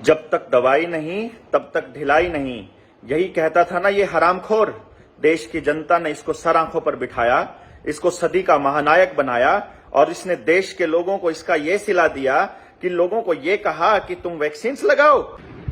जब तक दवाई नहीं तब तक ढिलाई नहीं, यही कहता था ना ये हरामखोर। देश की जनता ने इसको सर आंखों पर बिठाया, इसको सदी का महानायक बनाया और इसने देश के लोगों को इसका ये सिला दिया कि लोगों को ये कहा कि तुम वैक्सीन लगाओ।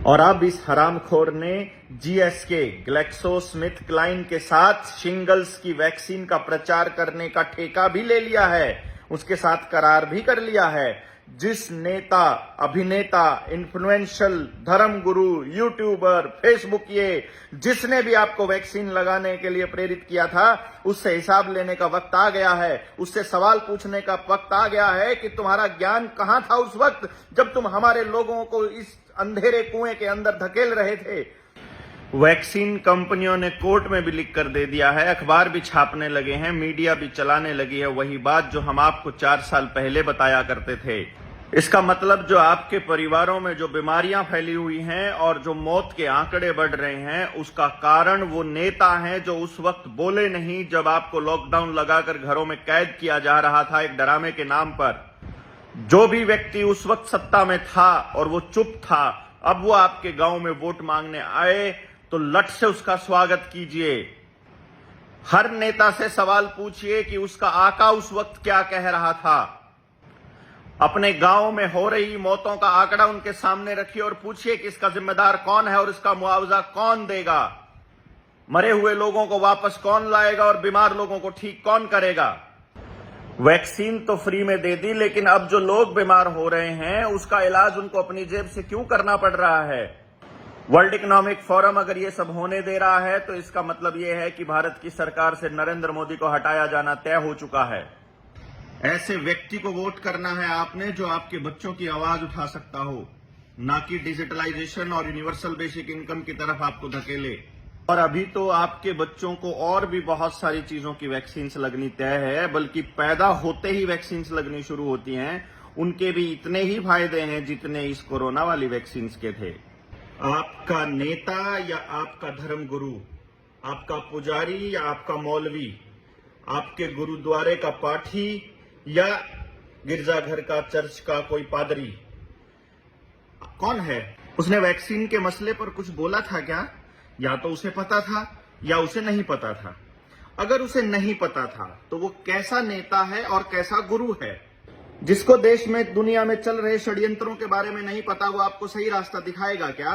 और अब इस हरामखोर ने जीएसके ग्लैक्सोस्मिथक्लाइन के साथ शिंगल्स की वैक्सीन का प्रचार करने का ठेका भी ले लिया है, उसके साथ करार भी कर लिया है। जिस नेता, अभिनेता, इन्फ्लुएंशियल, धर्मगुरु, यूट्यूबर, फेसबुक ये जिसने भी आपको वैक्सीन लगाने के लिए प्रेरित किया था, उससे हिसाब लेने का वक्त आ गया है, उससे सवाल पूछने का वक्त आ गया है कि तुम्हारा ज्ञान कहां था उस वक्त जब तुम हमारे लोगों को इस अंधेरे कुएं के अंदर धकेल रहे थे। वैक्सीन कंपनियों ने कोर्ट में भी लिख कर दे दिया है, अखबार भी छापने लगे हैं, मीडिया भी चलाने लगी है वही बात जो हम आपको 4 साल पहले बताया करते थे। इसका मतलब जो आपके परिवारों में जो बीमारियां फैली हुई हैं और जो मौत के आंकड़े बढ़ रहे हैं, उसका कारण वो नेता हैं जो उस वक्त बोले नहीं जब आपको लॉकडाउन लगाकर घरों में कैद किया जा रहा था एक डरामे के नाम पर। जो भी व्यक्ति उस वक्त सत्ता में था और वो चुप था, अब वो आपके गांव में वोट मांगने आए तो लट से उसका स्वागत कीजिए। हर नेता से सवाल पूछिए कि उसका आका उस वक्त क्या कह रहा था। अपने गांव में हो रही मौतों का आंकड़ा उनके सामने रखिए और पूछिए कि इसका जिम्मेदार कौन है और इसका मुआवजा कौन देगा। मरे हुए लोगों को वापस कौन लाएगा और बीमार लोगों को ठीक कौन करेगा। वैक्सीन तो फ्री में दे दी, लेकिन अब जो लोग बीमार हो रहे हैं उसका इलाज उनको अपनी जेब से क्यों करना पड़ रहा है। वर्ल्ड इकोनॉमिक फोरम अगर ये सब होने दे रहा है तो इसका मतलब ये है कि भारत की सरकार से नरेंद्र मोदी को हटाया जाना तय हो चुका है। ऐसे व्यक्ति को वोट करना है आपने जो आपके बच्चों की आवाज उठा सकता हो, ना कि डिजिटलाइजेशन और यूनिवर्सल बेसिक इनकम की तरफ आपको धकेले। और अभी तो आपके बच्चों को और भी बहुत सारी चीजों की वैक्सीन लगनी तय है, बल्कि पैदा होते ही वैक्सीन लगनी शुरू होती हैं। उनके भी इतने ही फायदे हैं जितने इस कोरोना वाली वैक्सीन के थे। आपका नेता या आपका धर्मगुरु, आपका पुजारी या आपका मौलवी, आपके गुरुद्वारे का पाठी या गिरजाघर का, चर्च का कोई पादरी कौन है? उसने वैक्सीन के मसले पर कुछ बोला था क्या? या तो उसे पता था या उसे नहीं पता था। अगर उसे नहीं पता था तो वो कैसा नेता है और कैसा गुरु है? जिसको देश में, दुनिया में चल रहे षड्यंत्रों के बारे में नहीं पता, वो आपको सही रास्ता दिखाएगा क्या?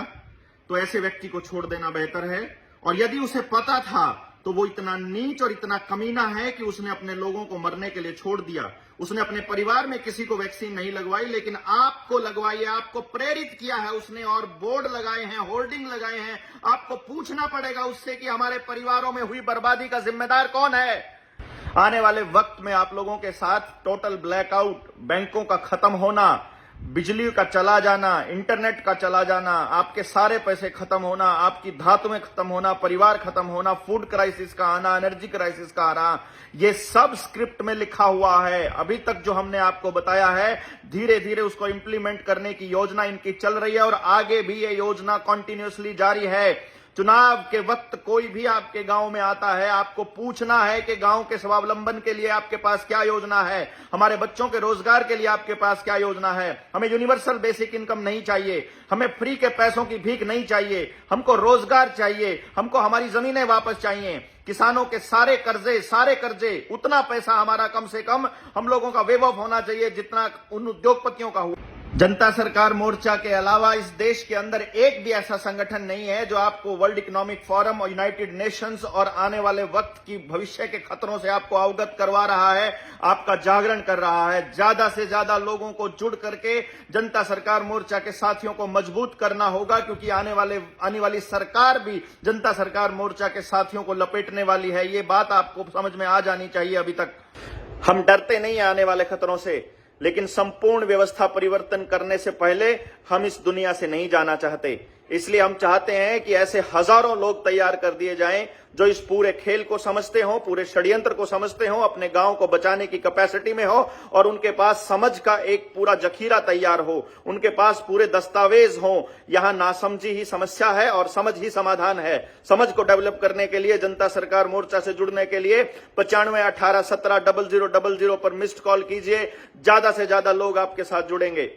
तो ऐसे व्यक्ति को छोड़ देना बेहतर है। और यदि उसे पता था तो वो इतना नीच और इतना कमीना है कि उसने अपने लोगों को मरने के लिए छोड़ दिया। उसने अपने परिवार में किसी को वैक्सीन नहीं लगवाई, लेकिन आपको लगवाई है, आपको प्रेरित किया है उसने, और बोर्ड लगाए हैं, होर्डिंग लगाए हैं। आपको पूछना पड़ेगा उससे कि हमारे परिवारों में हुई बर्बादी का जिम्मेदार कौन है। आने वाले वक्त में आप लोगों के साथ टोटल ब्लैकआउट, बैंकों का खत्म होना, बिजली का चला जाना, इंटरनेट का चला जाना, आपके सारे पैसे खत्म होना, आपकी धातुएं खत्म होना, परिवार खत्म होना, फूड क्राइसिस का आना, एनर्जी क्राइसिस का आना, ये सब स्क्रिप्ट में लिखा हुआ है। अभी तक जो हमने आपको बताया है, धीरे धीरे उसको इंप्लीमेंट करने की योजना इनकी चल रही है और आगे भी ये योजना कंटिन्यूअसली जारी है। चुनाव के वक्त कोई भी आपके गांव में आता है, आपको पूछना है कि गांव के स्वावलंबन के लिए आपके पास क्या योजना है, हमारे बच्चों के रोजगार के लिए आपके पास क्या योजना है। हमें यूनिवर्सल बेसिक इनकम नहीं चाहिए, हमें फ्री के पैसों की भीख नहीं चाहिए, हमको रोजगार चाहिए, हमको हमारी जमीनें वापस चाहिए। किसानों के सारे कर्जे, उतना पैसा हमारा कम से कम हम लोगों का वेव ऑफ होना चाहिए जितना उन उद्योगपतियों का हुआ। जनता सरकार मोर्चा के अलावा इस देश के अंदर एक भी ऐसा संगठन नहीं है जो आपको वर्ल्ड इकोनॉमिक फोरम और यूनाइटेड नेशंस और आने वाले वक्त की भविष्य के खतरों से आपको अवगत करवा रहा है, आपका जागरण कर रहा है। ज्यादा से ज्यादा लोगों को जुड़ करके जनता सरकार मोर्चा के साथियों को मजबूत करना होगा, क्योंकि आने वाली सरकार भी जनता सरकार मोर्चा के साथियों को लपेटने वाली है। ये बात आपको समझ में आ जानी चाहिए। अभी तक हम डरते नहीं आने वाले खतरों से, लेकिन संपूर्ण व्यवस्था परिवर्तन करने से पहले हम इस दुनिया से नहीं जाना चाहते। इसलिए हम चाहते हैं कि ऐसे हजारों लोग तैयार कर दिए जाएं जो इस पूरे खेल को समझते हो, पूरे षड्यंत्र को समझते हो, अपने गांव को बचाने की कैपेसिटी में हो और उनके पास समझ का एक पूरा जखीरा तैयार हो, उनके पास पूरे दस्तावेज हो। यहां नासमझी ही समस्या है और समझ ही समाधान है। समझ को डेवलप करने के लिए जनता सरकार मोर्चा से जुड़ने के लिए 95 18 17 0000 पर मिस्ड कॉल कीजिए। ज्यादा से ज्यादा लोग आपके साथ जुड़ेंगे।